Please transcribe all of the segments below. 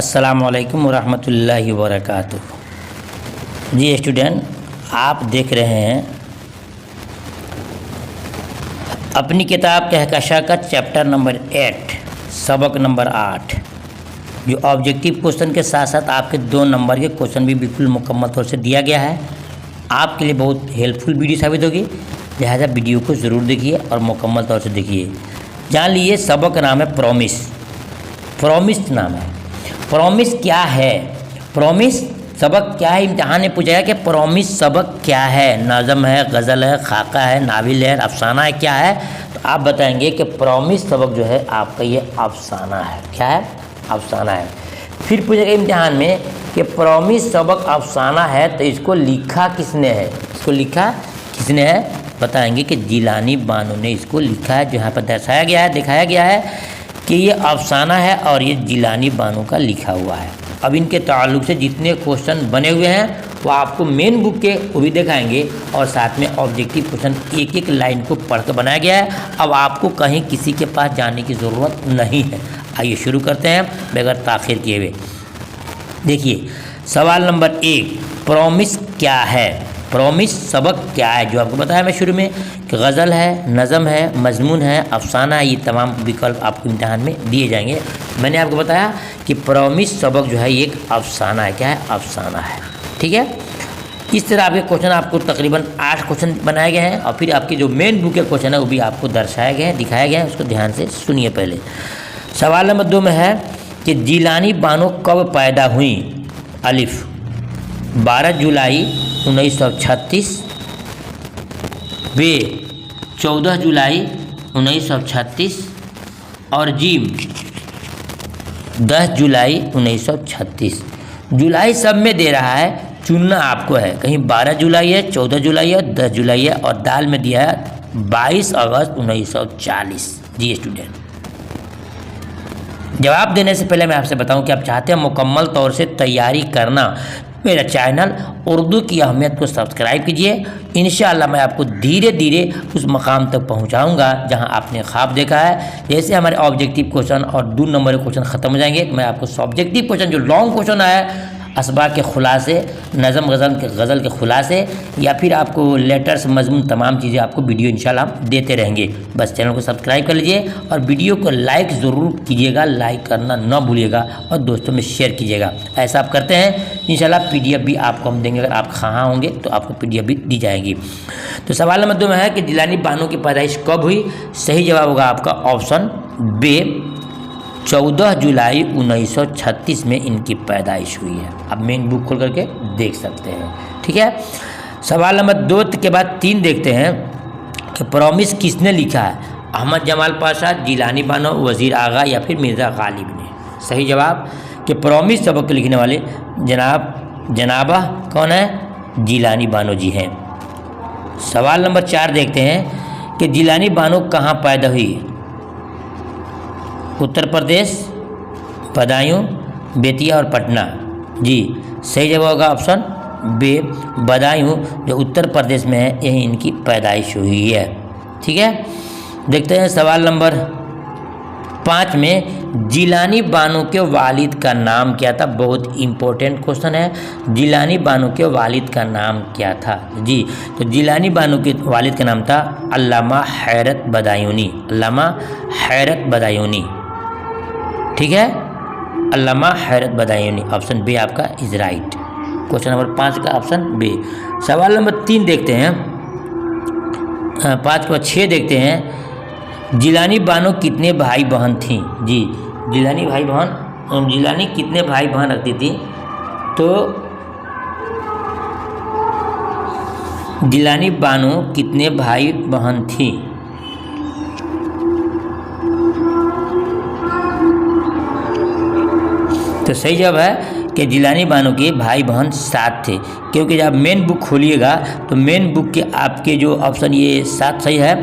अस्सलामुअलैकुम वरहमतुल्लाहि वबरकातुहू। जी स्टूडेंट, आप देख रहे हैं अपनी किताब कहकशा का चैप्टर नंबर 8 सबक नंबर 8, जो ऑब्जेक्टिव क्वेश्चन के साथ साथ आपके 2 नंबर के क्वेश्चन भी बिल्कुल मुकम्मल तौर से दिया गया है। आपके लिए बहुत हेल्पफुल वीडियो साबित होगी, लिहाजा वीडियो को ज़रूर देखिए और मुकम्मल तौर से देखिए। जान लीजिए सबक का नाम है प्रॉमिस। प्रॉमिस नाम है। प्रॉमिस क्या है? प्रॉमिस सबक क्या है? इम्तिहान में पूछा है कि प्रॉमिस सबक क्या है। नज़म है, गज़ल है, खाका है, नाविल है, अफसाना है, क्या है? तो आप बताएंगे कि प्रॉमिस सबक जो है आपका ये अफसाना है। क्या है? अफसाना है। फिर पूछेगा इम्तिहान में कि प्रॉमिस सबक अफसाना है तो इसको लिखा किसने है? इसको लिखा किसने है? बताएंगे कि जिलानी बानो ने इसको लिखा है। जो यहाँ पर दर्शाया गया है, दिखाया गया है कि ये अफसाना है और ये जिलानी बानो का लिखा हुआ है। अब इनके ताल्लुक से जितने क्वेश्चन बने हुए हैं वो आपको मेन बुक के वो भी दिखाएंगे और साथ में ऑब्जेक्टिव क्वेश्चन एक एक लाइन को पढ़ कर बनाया गया है। अब आपको कहीं किसी के पास जाने की ज़रूरत नहीं है। आइए शुरू करते हैं बगैर ताख़ीर किए हुए। देखिए सवाल नंबर 1, प्रॉमिस क्या है? प्रॉमिस सबक क्या है? जो आपको बताया मैं शुरू में कि गज़ल है, नज़म है, मजमून है, अफसाना है, ये तमाम विकल्प आपको इम्तिहान में दिए जाएंगे। मैंने आपको बताया कि प्रॉमिस सबक जो है ये एक अफसाना है। क्या है? अफसाना है। ठीक है। इस तरह आपके क्वेश्चन आपको तकरीबन 8 क्वेश्चन बनाए गए हैं और फिर आपके जो मेन बुक के क्वेश्चन है वो भी आपको दर्शाए गए हैं, दिखाए गए हैं। उसको ध्यान से सुनिए। पहले सवाल नंबर 2 में है कि जिलानी बानो कब पैदा हुई? अलिफ 12 जुलाई 1936, बे 14 जुलाई 1936 और जीम 10 जुलाई 1936। जुलाई सब में दे रहा है, चुनना आपको है। कहीं 12 जुलाई है, 14 जुलाई है, 10 जुलाई है और दाल में दिया है 22 अगस्त 1940। जी स्टूडेंट, जवाब देने से पहले मैं आपसे बताऊं कि आप चाहते हैं मुकम्मल तौर से तैयारी करना, मेरा चैनल उर्दू की अहमियत को सब्सक्राइब कीजिए। इंशाअल्लाह मैं आपको धीरे धीरे उस मकाम तक पहुंचाऊंगा जहां आपने ख्वाब देखा है। जैसे हमारे ऑब्जेक्टिव क्वेश्चन और 2 नंबर के क्वेश्चन ख़त्म हो जाएंगे, मैं आपको सब्जेक्टिव क्वेश्चन जो लॉन्ग क्वेश्चन है, असबा के खुलासे, नज़म गज़ल के खुलासे या फिर आपको लेटर्स, मजमून, तमाम चीज़ें आपको वीडियो इंशाल्लाह देते रहेंगे। बस चैनल को सब्सक्राइब कर लीजिए और वीडियो को लाइक ज़रूर कीजिएगा, लाइक करना ना भूलिएगा और दोस्तों में शेयर कीजिएगा। ऐसा आप करते हैं इंशाल्लाह PDF भी आपको हम देंगे। अगर आप कहाँ होंगे तो आपको PDF भी दी जाएगी। तो सवाल नंबर 2 में है कि जिलानी बानो की पैदाइश कब हुई? सही जवाब होगा आपका ऑप्शन बे, 14 जुलाई 1936 में इनकी पैदाइश हुई है। अब मेन बुक खोल करके देख सकते हैं। ठीक है। सवाल नंबर 2 के बाद 3 देखते हैं कि प्रॉमिस किसने लिखा है? अहमद जमाल पाशा, जिलानी बानो, वज़ीर आगा या फिर मिर्ज़ा गालिब ने? सही जवाब कि प्रॉमिस सबक के लिखने वाले जनाबा कौन है? जिलानी बानो जी हैं। सवाल नंबर 4 देखते हैं कि जिलानी बानो कहाँ पैदा हुई? उत्तर प्रदेश, बदायूं, बेतिया और पटना। जी सही जवाब होगा ऑप्शन बे, बदायूं, जो उत्तर प्रदेश में है, यही इनकी पैदाइश हुई है। ठीक है। देखते हैं सवाल नंबर 5 में जिलानी बानो के वालिद का नाम क्या था? बहुत इम्पोर्टेंट क्वेश्चन है। जिलानी बानो के वालिद का नाम क्या था? जी तो जिलानी बानो के वालिद का नाम था अल्लामा हैरत बदायूनी। अल्लामा हैरत बदायूनी। ठीक है, अल्लामा हैरत बदायूनी। ऑप्शन बी आपका इज राइट। क्वेश्चन नंबर 5 का ऑप्शन बी। सवाल नंबर 3 देखते हैं, 5 को 6 देखते हैं। जिलानी बानो कितने भाई बहन थीं? जी जिलानी कितने भाई बहन रखती थी? तो जिलानी बानो कितने भाई बहन थी? तो सही जवाब है कि जिलानी बानो के भाई बहन 7 थे। क्योंकि जब मेन बुक खोलिएगा तो मेन बुक के आपके जो ऑप्शन ये 7 सही है।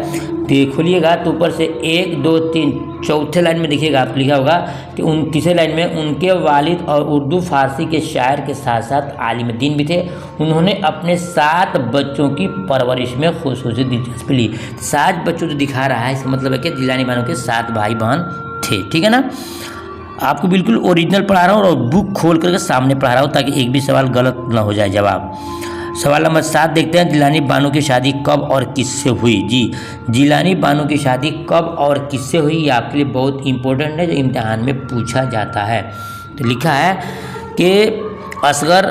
तो ये खोलिएगा तो ऊपर से 1 2 3 चौथे लाइन में देखिएगा आप लिखा होगा कि तीसरे लाइन में उनके वालिद और उर्दू फारसी के शायर के साथ साथ आलिम दीन भी थे। उन्होंने अपने 7 बच्चों की परवरिश में खुसूसी दिलचस्पी ली। 7 बच्चों जो दिखा रहा है इसका मतलब है कि जिलानी बानो के 7 भाई बहन थे। ठीक है ना। आपको बिल्कुल ओरिजिनल पढ़ा रहा हूँ और बुक खोल करके सामने पढ़ा रहा हूँ ताकि एक भी सवाल गलत ना हो जाए जवाब। सवाल नंबर 7 देखते हैं, जिलानी बानो की शादी कब और किससे हुई। जी, जिलानी बानो की शादी कब और किससे हुई, ये आपके लिए बहुत इंपॉर्टेंट है, जो इम्तिहान में पूछा जाता है। तो लिखा है कि असगर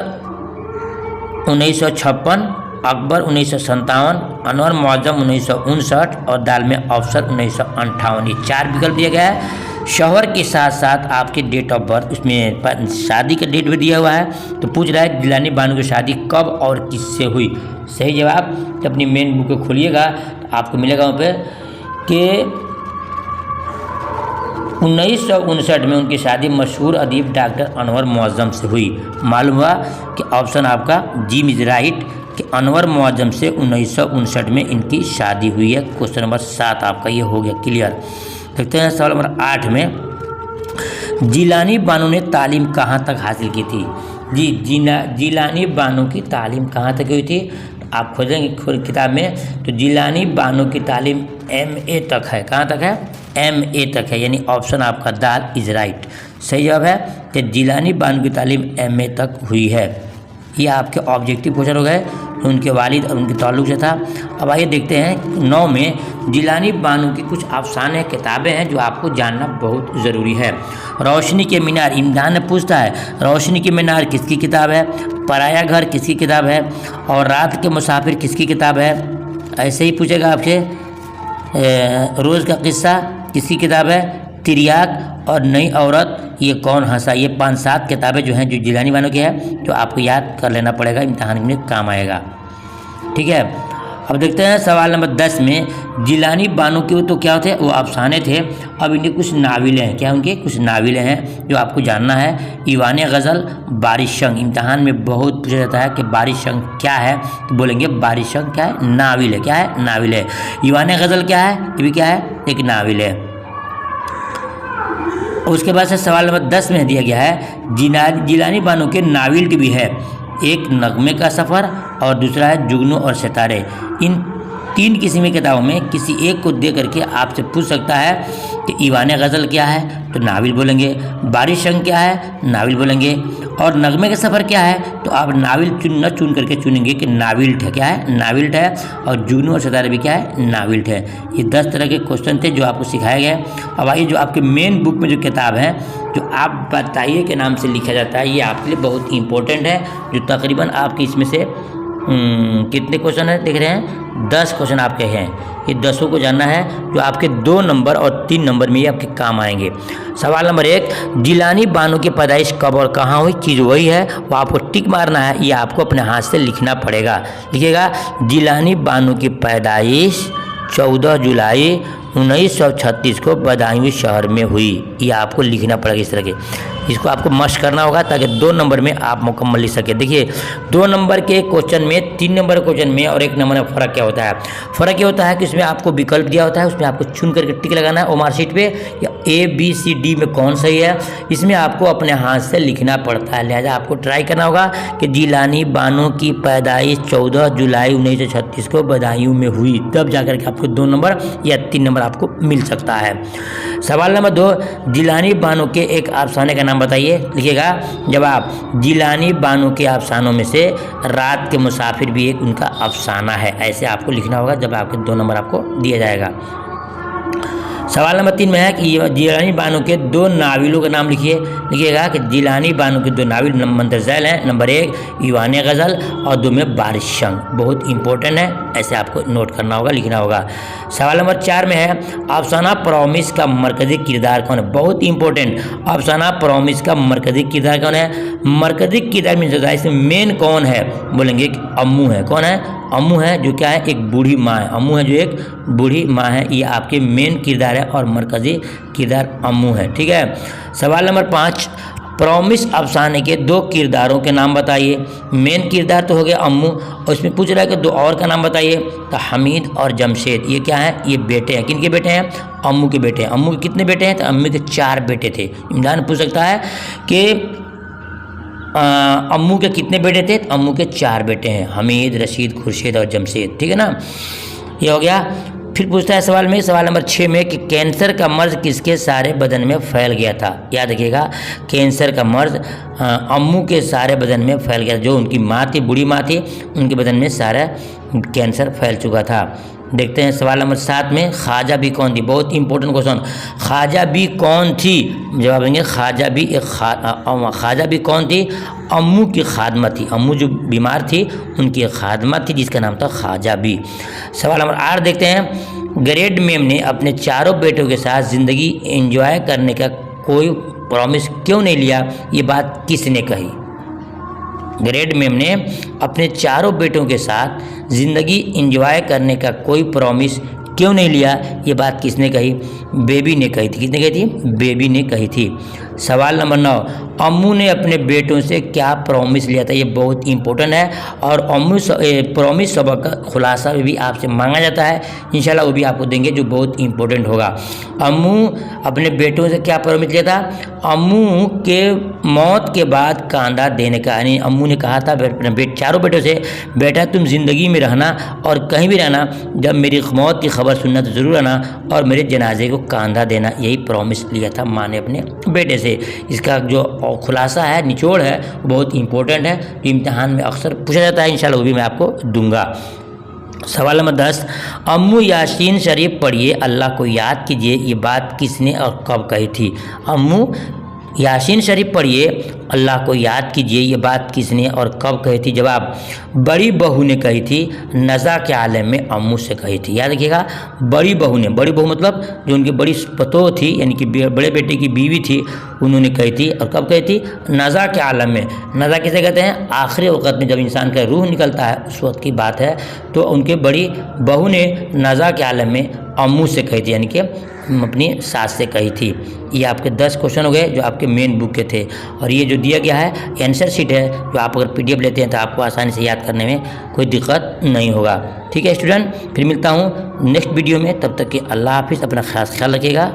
1956, अकबर 1957, अनवर मुअज्जम 1959 और दाल में अफसर 1958। ये 4 विकल्प दिया गया है। शौहर के साथ साथ आपके डेट ऑफ बर्थ, उसमें शादी का डेट भी दिया हुआ है। तो पूछ रहा है जिलानी बानो की शादी कब और किससे हुई। सही जवाब, तो अपनी मेन बुक को खोलिएगा तो आपको मिलेगा वहाँ पे कि 1959 में उनकी शादी मशहूर अदीब डॉक्टर अनवर मुअज्जम से हुई। मालूम हुआ कि ऑप्शन आपका जी इज राइट कि अनवर मुअज्जम से 1959 में इनकी शादी हुई है। क्वेश्चन नंबर 7 आपका ये हो गया क्लियर। देखते हैं सवाल नंबर 8 में, जिलानी बानो ने तालीम कहाँ तक हासिल की थी। जी, जिलानी बानो की तालीम कहाँ तक हुई थी, आप खोजेंगे किताब में तो जिलानी बानो की तालीम MA तक है। कहाँ तक है, MA तक है, यानी ऑप्शन आपका दाल इज राइट। सही जवाब है कि जिलानी बानो की तालीम MA तक हुई है। ये आपके ऑब्जेक्टिव क्वेश्चन हो गए, उनके वालिद और उनके ताल्लुक से था। अब आइए देखते हैं 9 में, जिलानी बानो की कुछ अफसाने किताबें हैं जो आपको जानना बहुत ज़रूरी है। रोशनी के मीनार, इम्तिहान में पूछता है रोशनी के मीनार किसकी किताब है, पराया घर किसकी किताब है, और रात के मुसाफिर किसकी किताब है। ऐसे ही पूछेगा आपसे रोज़ का किस्सा किसकी किताब है, तिरियाक और नई औरत ये कौन हंसा। ये 5-7 किताबें जो हैं जो जिलानी बानो की है, जो आपको याद कर लेना पड़ेगा, इम्तिहान में काम आएगा। ठीक है, अब देखते हैं सवाल नंबर 10 में, जिलानी बानो के तो क्या थे, वो अफसाने थे। अब इनके कुछ नाविलें हैं, क्या उनके कुछ नाविलें हैं जो आपको जानना है। ईवान गज़ल, बारिशंग, इम्तिहान में बहुत पूछा जाता है कि बारिशंग क्या है, तो बोलेंगे बारिशंग क्या है, नाविल है। क्या है, नाविल है। ईवान गज़ल क्या है, ये भी क्या है, एक नाविल है। उसके बाद से सवाल नंबर 10 में दिया गया है, जिलानी बानो के नाविल भी है, एक नगमे का सफ़र और दूसरा है जुगनू और सितारे। इन 3 किस्म की किताबों में किसी एक को दे करके आपसे पूछ सकता है कि ईवान गज़ल क्या है, तो नाविल बोलेंगे, बारिशंग क्या है, नाविल बोलेंगे, और नगमे का सफ़र क्या है, तो आप नाविल चुन करके चुनेंगे कि नाविल्ट है। क्या है, नाविल्ट है। और जुगनू और सितारे भी क्या है, नाविल्ट है। ये 10 तरह के क्वेश्चन थे जो आपको सिखाए गए। अब आइए जो आपके मेन बुक में जो किताब है, जो आप बताइए के नाम से लिखा जाता है, ये आपके लिए बहुत इंपॉर्टेंट है, जो तकरीबन आपके इसमें से कितने क्वेश्चन है देख रहे हैं, 10 क्वेश्चन आपके हैं। ये 10 को जानना है, जो आपके 2 नंबर और 3 नंबर में ये आपके काम आएंगे। सवाल नंबर 1, जिलानी बानो की पैदाइश कब और कहाँ हुई, चीज़ वही है, वो आपको टिक मारना है, ये आपको अपने हाथ से लिखना पड़ेगा। लिखिएगा, जिलानी बानो की पैदाइश 14 जुलाई 1936 को बदायूं शहर में हुई। ये आपको लिखना पड़ेगा इस तरह के, इसको आपको मश्क करना होगा ताकि 2 नंबर में आप मुकम्मल लिख सके। देखिए 2 नंबर के क्वेश्चन में, 3 नंबर क्वेश्चन में और 1 नंबर में फ़र्क क्या होता है। फ़र्क ये होता है कि उसमें आपको विकल्प दिया होता है, उसमें आपको चुन करके टिक लगाना है और मार्कशीट पे या A-B-C-D में कौन सही है, इसमें आपको अपने हाथ से लिखना पड़ता है। लिहाजा आपको ट्राई करना होगा कि जिलानी बानो की पैदाइश 14 जुलाई 1936 को बदायूं में हुई, तब जाकर के आपको 2 नंबर या 3 नंबर आपको मिल सकता है। सवाल नंबर 2, जिलानी बानो के एक अफसाने का नाम बताइए। लिखिएगा जवाब, जिलानी बानो के अफसानों में से रात के मुसाफिर भी एक उनका अफसाना है। ऐसे आपको लिखना होगा, जब आपके 2 नंबर आपको दिया जाएगा। सवाल नंबर 3 में है कि जिलानी बानो के 2 नाविलों का नाम लिखिए। लिखिएगा कि जिलानी बानो के 2 नाविल मंतज़ैल हैं, नंबर 1 ईवान गज़ल और 2 में बारिशंग। बहुत इंपॉर्टेंट है, ऐसे आपको नोट करना होगा, लिखना होगा। सवाल नंबर 4 में है, अफसाना प्रॉमिस का मरकज़ी किरदार कौन है। बहुत इंपॉर्टेंट, अफसाना प्रॉमिस का मरकज़ी किरदार कौन है। मरकज़ी किरदार में इसमें मेन कौन है, बोलेंगे कि अम्मू है। कौन है, अम्मू है, जो क्या है, एक बूढ़ी माँ है। अम्मू है जो एक बूढ़ी माँ है, ये आपके मेन किरदार है और मरकज़ी किरदार अम्मू है। ठीक है। सवाल नंबर 5, प्रॉमिस अफसाने के 2 किरदारों के नाम बताइए। मेन किरदार तो हो गया अम्मू, और इसमें पूछ रहा है कि 2 और का नाम बताइए, तो हमीद और जमशेद। ये क्या है, ये बेटे हैं। किन के बेटे हैं, अम्मू के बेटे हैं। अम्मू के कितने बेटे हैं, तो अम्मू के 4 बेटे थे। इम्तिहान पूछ सकता है कि अम्मू के कितने बेटे थे, तो अम्मू के 4 बेटे हैं, हमीद, रशीद, खुर्शीद और जमशेद। ठीक है ना, ये हो गया। फिर पूछता है सवाल नंबर 6 में कि कैंसर का मर्ज किसके सारे बदन में फैल गया था। याद रखिएगा, कैंसर का मर्ज अम्मू के सारे बदन में फैल गया। जो उनकी माँ थी, बूढ़ी माँ थी, उनके बदन में सारा कैंसर फैल चुका था। देखते हैं सवाल नंबर 7 में, ख्वाजा बी कौन थी। बहुत इंपॉर्टेंट क्वेश्चन, ख्वाजा बी कौन थी। जवाब देंगे ख्वाजा बी कौन थी। अम्मू की खादमा थी। अम्मू जो बीमार थी उनकी खादमा थी जिसका नाम था ख्वाजा बी। सवाल नंबर 8 देखते हैं, ग्रेट मेम ने अपने चारों बेटों के साथ ज़िंदगी एंजॉय करने का कोई प्रॉमिस क्यों नहीं लिया। ये बात किसने कही। ग्रेट मेम ने अपने चारों बेटों के साथ ज़िंदगी एंजॉय करने का कोई प्रॉमिस क्यों नहीं लिया। ये बात किसने कही। बेबी ने कही थी। किसने कही थी। बेबी ने कही थी। सवाल नंबर 9, अम्मू ने अपने बेटों से क्या प्रॉमिस लिया था। ये बहुत इंपॉर्टेंट है और अम्मू प्रॉमिस सबक का खुलासा भी आपसे मांगा जाता है। इंशाल्लाह वो भी आपको देंगे जो बहुत इंपॉर्टेंट होगा। अम्मू अपने बेटों से क्या प्रॉमिस लिया था। अम्मू के मौत के बाद कांधा देने का, यानी अम्मू ने कहा था चारों बेटों से, बेटा तुम ज़िंदगी में रहना और कहीं भी रहना, जब मेरी मौत की खबर सुनना तो ज़रूर आना और मेरे जनाजे को कांधा देना। यही प्रॉमिस लिया था माँ ने अपने बेटे से। इसका जो खुलासा है, निचोड़ है, बहुत इंपॉर्टेंट है, जो इम्तिहान में अक्सर पूछा जाता है। इंशाल्लाह वो भी मैं आपको दूंगा। सवाल नंबर 10, अम्मू यासीन शरीफ पढ़िए, अल्लाह को याद कीजिए। ये बात किसने और कब कही थी। अम्मू यासीन शरीफ पढ़िए, अल्लाह को याद कीजिए। ये बात किसने और कब कही थी। जवाब बड़ी बहू ने कही थी। नज़ा के आलम में अम्मू से कही थी। याद रखिएगा, बड़ी बहू ने, बड़ी बहू मतलब जो उनकी बड़ी पतोह थी, यानी कि बड़े बेटे की बीवी थी, उन्होंने कही थी। और कब कही थी। नज़ा के आलम में। नज़ा किसे कहते हैं। आखिरी वक़्त में जब इंसान का रूह निकलता है उस वक्त की बात है। तो उनके बड़ी बहू ने नज़ा के आलम में अम्मू से कही थी, यानी कि अपनी सास से कही थी। ये आपके 10 क्वेश्चन हो गए जो आपके मेन बुक के थे। और ये जो दिया गया है आंसर शीट है, जो आप अगर PDF लेते हैं तो आपको आसानी से याद करने में कोई दिक्कत नहीं होगा। ठीक है स्टूडेंट, फिर मिलता हूँ नेक्स्ट वीडियो में। तब तक कि अल्लाह हाफिज़, अपना खास ख्याल रखिएगा।